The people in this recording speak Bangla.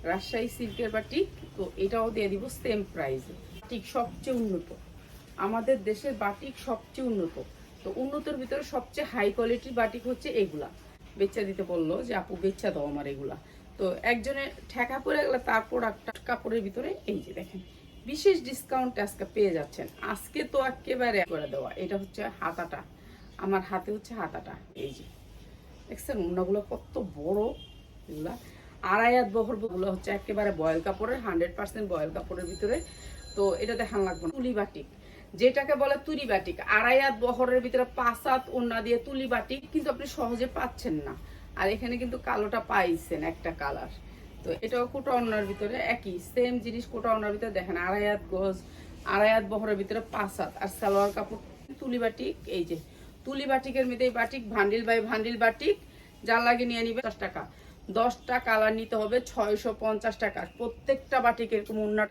রাজশাহী সিল্কের বাটিক। তো এটাও দিয়ে দিব সেম প্রাইসে। বাটিক সবচেয়ে উন্নত, আমাদের দেশের বাটিক সবচেয়ে উন্নত। তো উন্নতর ভিতরে সবচেয়ে হাই কোয়ালিটির বাটিক হচ্ছে এগুলা। বেচা দিতে বললো যে আপু বেচা দাও আমার এগুলা। তো একজনে ঠেকা পড়ে গেলে তার প্রোডাক্টটা কাপড়ের ভিতরে এই যে দেখেন বিশেষ ডিসকাউন্ট আজকে পেয়ে যাচ্ছেন। আজকে তো একেবারে করে দেওয়া। এটা হচ্ছে হাতাটা, আমার হাতে হচ্ছে হাতাটা। এই যে দেখছেন ওনাগুলো কত বড়, এগুলা আড়াই হাত বহরগুলো হচ্ছে একেবারে বয়েল কাপড়ের, 100% বয়েল কাপড়ের ভিতরে। তো এটা দেখান লাগবে না। তুলি বাটিক, যেটাকে বলে তুলি বাটিক, আড়াই হাত বহরের ভিতরে 5 হাত ওড়না দিয়ে তুলি বাটিক কিন্তু আপনি সহজে পাচ্ছেন না। আর এখানে কিন্তু কালোটা পাইছেন একটা কালার। তো এটাও কোটা ওড়নার ভিতরে একই সেম জিনিস, কোটা ওড়নার ভিতরে দেখেন আড়াই হাত গজ, আড়াই হাত বহরের ভিতরে 5 হাত। আর সালোয়ার কাপড় তুলি বাটিক। এই যে তুলি বাটিকের মধ্যে বাটিক ভান্ডিল বাই ভান্ডিল বাটিক, যার লাগে নিয়ে নিবে 10 টাকা। 10টা কালার নিতে হবে 650 টাকা। প্রত্যেকটা বাটিক এরকম ওড়না